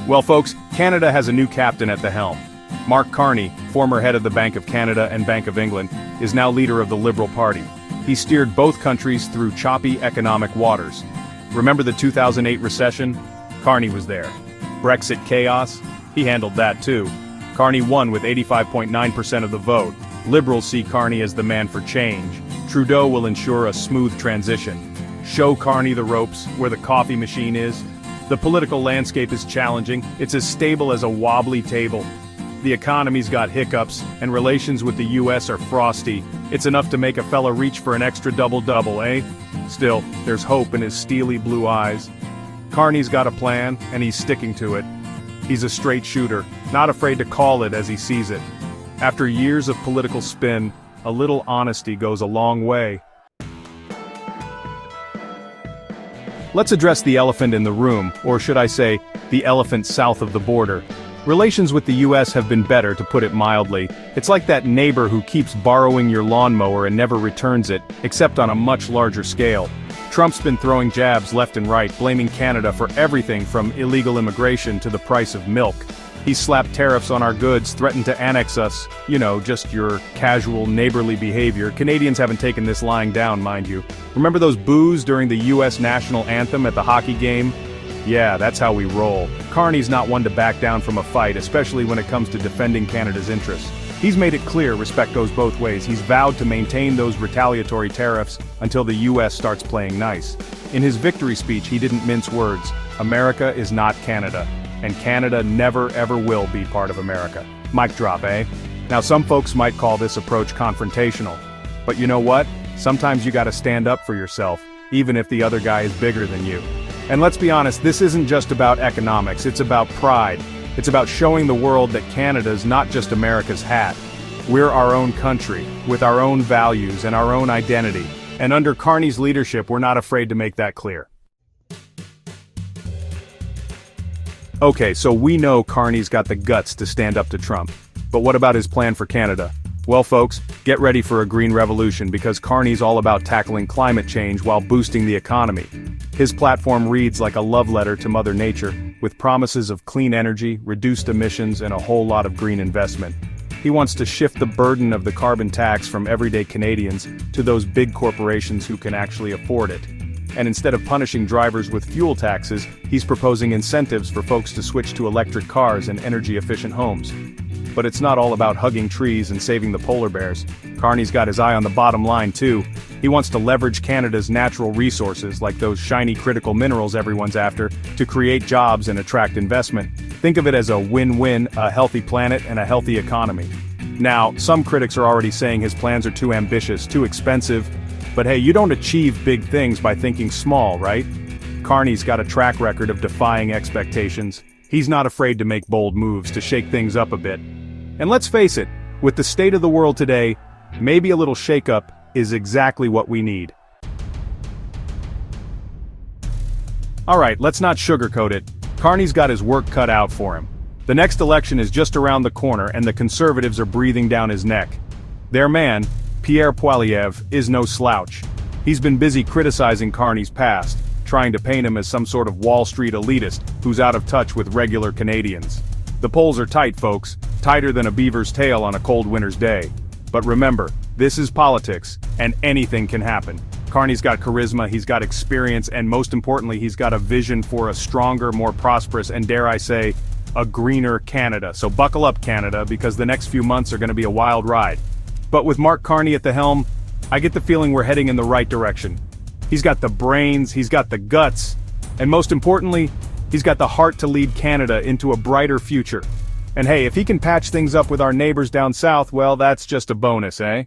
Well, folks, Canada has a new captain at the helm. Mark Carney, former head of the Bank of Canada and Bank of England, is now leader of the Liberal Party. He steered both countries through choppy economic waters. Remember the 2008 recession? Carney was there. Brexit chaos? He handled that too. Carney won with 85.9% of the vote. Liberals see Carney as the man for change. Trudeau will ensure a smooth transition. Show Carney the ropes, where the coffee machine is. The political landscape is challenging. It's as stable as a wobbly table. The economy's got hiccups, and relations with the US are frosty. It's enough to make a fella reach for an extra double-double, eh? Still, there's hope in his steely blue eyes. Carney's got a plan, and he's sticking to it. He's a straight shooter, not afraid to call it as he sees it. After years of political spin, a little honesty goes a long way. Let's address the elephant in the room, or should I say, the elephant south of the border. Relations with the US have been better, to put it mildly. It's like that neighbor who keeps borrowing your lawnmower and never returns it, except on a much larger scale. Trump's been throwing jabs left and right, blaming Canada for everything from illegal immigration to the price of milk. He's slapped tariffs on our goods, threatened to annex us. You know, just your casual, neighborly behavior. Canadians haven't taken this lying down, mind you. Remember those boos during the US national anthem at the hockey game? Yeah, that's how we roll. Carney's not one to back down from a fight, especially when it comes to defending Canada's interests. He's made it clear respect goes both ways. He's vowed to maintain those retaliatory tariffs until the US starts playing nice. In his victory speech, he didn't mince words. America is not Canada, and Canada never ever will be part of America. Mic drop, eh? Now some folks might call this approach confrontational. But you know what? Sometimes you gotta stand up for yourself, even if the other guy is bigger than you. And let's be honest, this isn't just about economics, it's about pride. It's about showing the world that Canada's not just America's hat. We're our own country, with our own values and our own identity. And under Carney's leadership, we're not afraid to make that clear. Okay, so we know Carney's got the guts to stand up to Trump. But what about his plan for Canada? Well, folks, get ready for a green revolution because Carney's all about tackling climate change while boosting the economy. His platform reads like a love letter to Mother Nature, with promises of clean energy, reduced emissions, and a whole lot of green investment. He wants to shift the burden of the carbon tax from everyday Canadians to those big corporations who can actually afford it. And instead of punishing drivers with fuel taxes, he's proposing incentives for folks to switch to electric cars and energy-efficient homes. But it's not all about hugging trees and saving the polar bears. Carney's got his eye on the bottom line too. He wants to leverage Canada's natural resources, like those shiny critical minerals everyone's after, to create jobs and attract investment. Think of it as a win-win, a healthy planet and a healthy economy. Now, some critics are already saying his plans are too ambitious, too expensive. But hey, you don't achieve big things by thinking small, right? Carney's got a track record of defying expectations. He's not afraid to make bold moves to shake things up a bit. And let's face it, with the state of the world today, maybe a little shake-up is exactly what we need. Alright, let's not sugarcoat it. Carney's got his work cut out for him. The next election is just around the corner and the Conservatives are breathing down his neck. Their man, Pierre Poilievre, is no slouch. He's been busy criticizing Carney's past, trying to paint him as some sort of Wall Street elitist who's out of touch with regular Canadians. The polls are tight, folks, tighter than a beaver's tail on a cold winter's day. But remember, this is politics, and anything can happen. Carney's got charisma, he's got experience, and most importantly, he's got a vision for a stronger, more prosperous, and dare I say, a greener Canada. So buckle up, Canada, because the next few months are going to be a wild ride. But with Mark Carney at the helm, I get the feeling we're heading in the right direction. He's got the brains, he's got the guts, and most importantly, he's got the heart to lead Canada into a brighter future. And hey, if he can patch things up with our neighbors down south, well, that's just a bonus, eh?